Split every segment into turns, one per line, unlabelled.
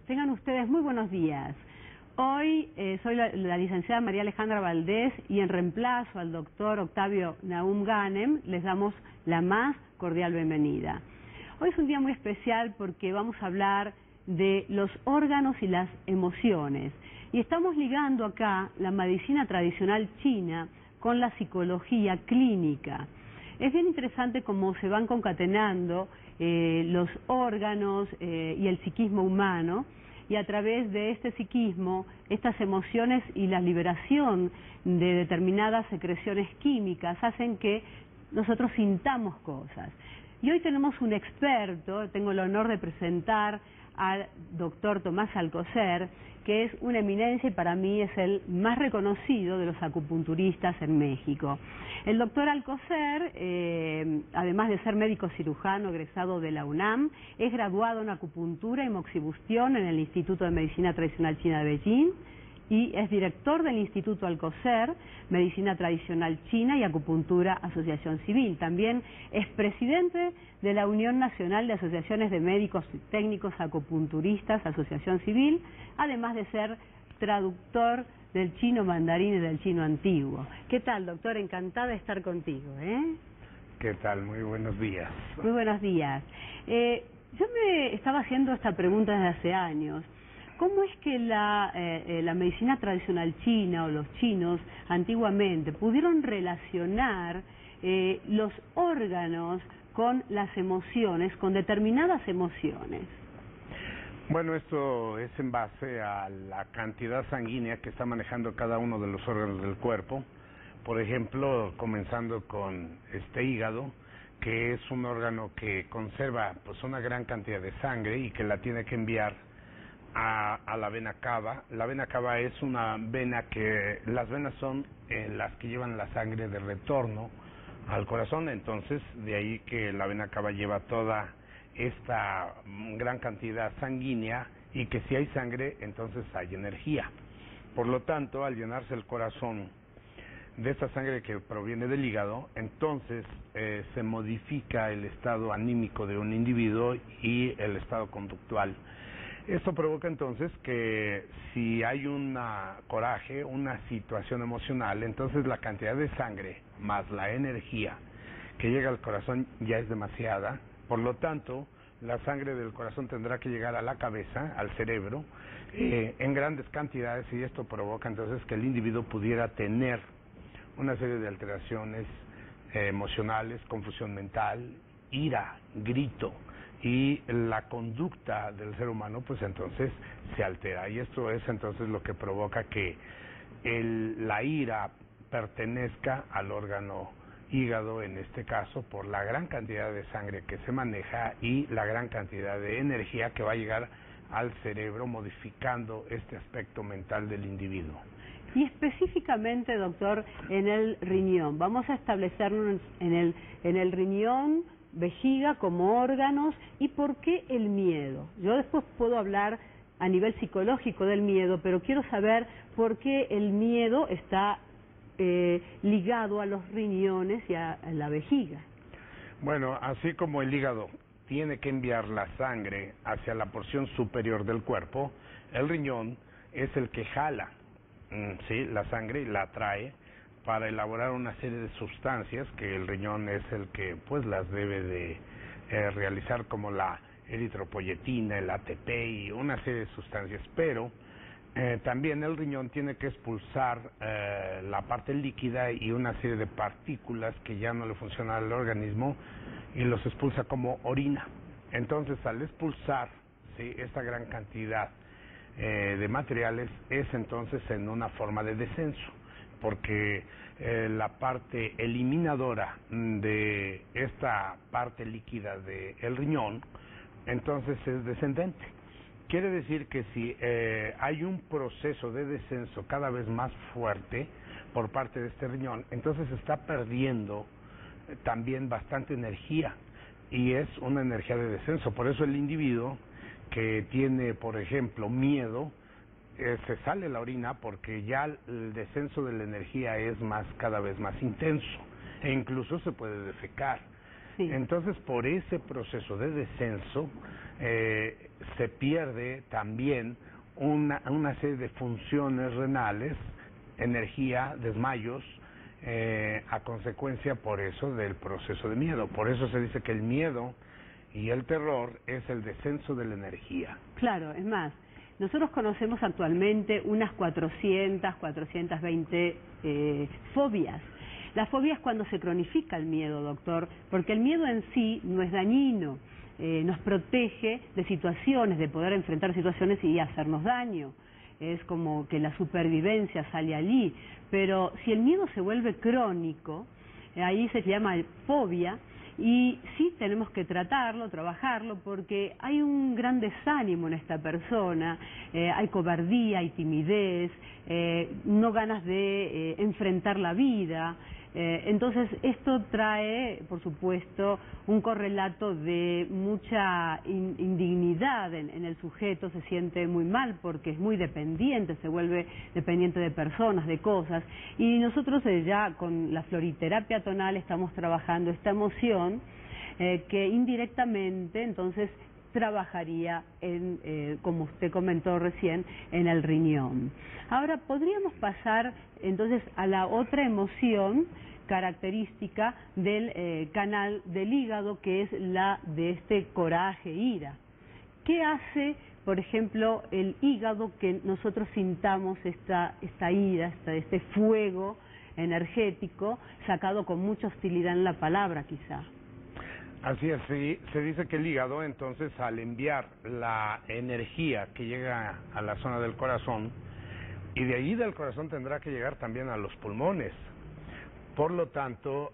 Tengan ustedes muy buenos días. Hoy soy la licenciada María Alejandra Valdés y en reemplazo al doctor Octavio Nahum Ganem les damos la más cordial bienvenida. Hoy es un día muy especial porque vamos a hablar de los órganos y las emociones. Y estamos ligando acá la medicina tradicional china con la psicología clínica. Es bien interesante cómo se van concatenando los órganos y el psiquismo humano, y a través de este psiquismo, estas emociones y la liberación de determinadas secreciones químicas hacen que nosotros sintamos cosas. Y hoy tenemos un experto, tengo el honor de presentar al doctor Tomás Alcocer, que es una eminencia y para mí es el más reconocido de los acupunturistas en México. El doctor Alcocer, además de ser médico cirujano egresado de la UNAM, es graduado en acupuntura y moxibustión en el Instituto de Medicina Tradicional China de Beijing y es director del Instituto Alcocer, Medicina Tradicional China y Acupuntura Asociación Civil. También es presidente de la Unión Nacional de Asociaciones de Médicos y Técnicos Acupunturistas, Asociación Civil, además de ser traductor del chino mandarín y del chino antiguo. ¿Qué tal, doctor? Encantada de estar contigo,
¿Qué tal? Muy buenos días.
Muy buenos días. Yo me estaba haciendo esta pregunta desde hace años. ¿Cómo es que la medicina tradicional china o los chinos antiguamente pudieron relacionar los órganos con las emociones, con determinadas emociones?
Bueno, esto es en base a la cantidad sanguínea que está manejando cada uno de los órganos del cuerpo. Por ejemplo, comenzando con este hígado, que es un órgano que conserva pues una gran cantidad de sangre y que la tiene que enviar a la vena cava. La vena cava es una vena que, las venas son las que llevan la sangre de retorno al corazón, entonces de ahí que la vena cava lleva toda esta gran cantidad sanguínea y que si hay sangre, entonces hay energía. Por lo tanto, al llenarse el corazón de esta sangre que proviene del hígado, entonces se modifica el estado anímico de un individuo y el estado conductual. Esto provoca entonces que si hay un coraje, una situación emocional, entonces la cantidad de sangre más la energía que llega al corazón ya es demasiada. Por lo tanto, la sangre del corazón tendrá que llegar a la cabeza, al cerebro, en grandes cantidades, y esto provoca entonces que el individuo pudiera tener una serie de alteraciones emocionales, confusión mental, ira, grito, y la conducta del ser humano pues entonces se altera, y esto es entonces lo que provoca que la ira pertenezca al órgano hígado, en este caso por la gran cantidad de sangre que se maneja y la gran cantidad de energía que va a llegar al cerebro, modificando este aspecto mental del individuo.
Y específicamente, doctor, en el riñón, vamos a establecernos en el riñón, vejiga como órganos, y por qué el miedo. Yo después puedo hablar a nivel psicológico del miedo, pero quiero saber por qué el miedo está ligado a los riñones y a la vejiga.
Bueno, así como el hígado tiene que enviar la sangre hacia la porción superior del cuerpo, el riñón es el que jala la sangre y la trae para elaborar una serie de sustancias que el riñón es el que pues las debe de realizar, como la eritropoyetina, el ATP y una serie de sustancias, pero también el riñón tiene que expulsar la parte líquida y una serie de partículas que ya no le funcionan al organismo y los expulsa como orina. Entonces, al expulsar esta gran cantidad de materiales, es entonces en una forma de descenso, porque la parte eliminadora de esta parte líquida del riñón entonces es descendente. Quiere decir que si hay un proceso de descenso cada vez más fuerte por parte de este riñón, entonces está perdiendo también bastante energía, y es una energía de descenso. Por eso el individuo que tiene, por ejemplo, miedo, se sale la orina porque ya el descenso de la energía es cada vez más intenso, e incluso se puede defecar.
Sí.
Entonces, por ese proceso de descenso, se pierde también una serie de funciones renales, energía, desmayos, a consecuencia por eso del proceso de miedo. Por eso se dice que el miedo y el terror es el descenso de la energía.
Claro, es más, nosotros conocemos actualmente unas 420 fobias. La fobia es cuando se cronifica el miedo, doctor, porque el miedo en sí no es dañino, nos protege de situaciones, de poder enfrentar situaciones y hacernos daño. Es como que la supervivencia sale allí, pero si el miedo se vuelve crónico, ahí se llama fobia, y sí tenemos que tratarlo, trabajarlo, porque hay un gran desánimo en esta persona, hay cobardía, hay timidez, no ganas de enfrentar la vida. Entonces esto trae, por supuesto, un correlato de mucha indignidad en el sujeto, se siente muy mal porque es muy dependiente, se vuelve dependiente de personas, de cosas, y nosotros ya con la floriterapia tonal estamos trabajando esta emoción que indirectamente entonces trabajaría en, como usted comentó recién, en el riñón. Ahora, podríamos pasar entonces a la otra emoción característica del canal del hígado, que es la de este coraje, ira. ¿Qué hace, por ejemplo, el hígado que nosotros sintamos esta ira, este fuego energético sacado con mucha hostilidad en la palabra, quizá?
Así es, sí, se dice que el hígado, entonces, al enviar la energía que llega a la zona del corazón, y de ahí del corazón tendrá que llegar también a los pulmones. Por lo tanto,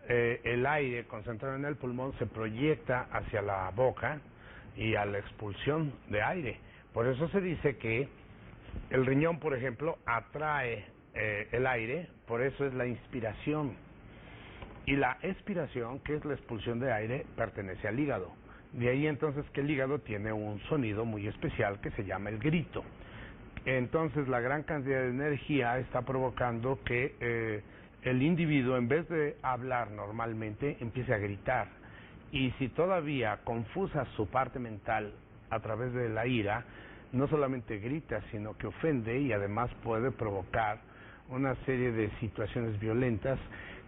el aire concentrado en el pulmón se proyecta hacia la boca y a la expulsión de aire. Por eso se dice que el riñón, por ejemplo, atrae el aire, por eso es la inspiración. Y la expiración, que es la expulsión de aire, pertenece al hígado. De ahí entonces que el hígado tiene un sonido muy especial que se llama el grito. Entonces la gran cantidad de energía está provocando que el individuo, en vez de hablar normalmente, empiece a gritar. Y si todavía confusa su parte mental a través de la ira, no solamente grita, sino que ofende y además puede provocar una serie de situaciones violentas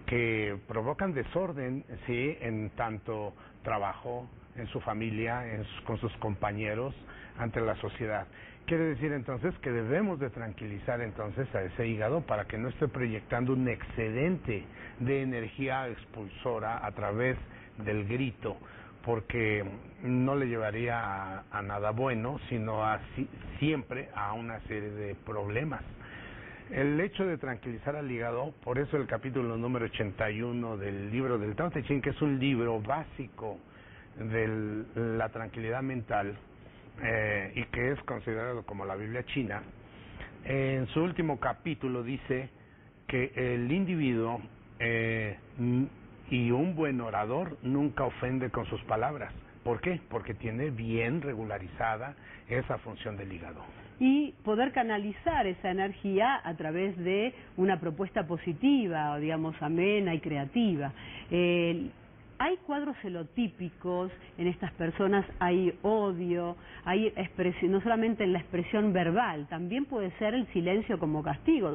que provocan desorden, sí, en tanto trabajo, en su familia, con sus compañeros, ante la sociedad. Quiere decir entonces que debemos de tranquilizar entonces a ese hígado para que no esté proyectando un excedente de energía expulsora a través del grito, porque no le llevaría a nada bueno, sino siempre a una serie de problemas. El hecho de tranquilizar al hígado, por eso el capítulo número 81 del libro del Tao Te Ching, que es un libro básico de la tranquilidad mental, y que es considerado como la Biblia china, en su último capítulo dice que el individuo y un buen orador nunca ofende con sus palabras. ¿Por qué? Porque tiene bien regularizada esa función del hígado.
Y poder canalizar esa energía a través de una propuesta positiva, o digamos amena y creativa. Hay cuadros celotípicos en estas personas, hay odio, hay expresión, no solamente en la expresión verbal, también puede ser el silencio como castigo.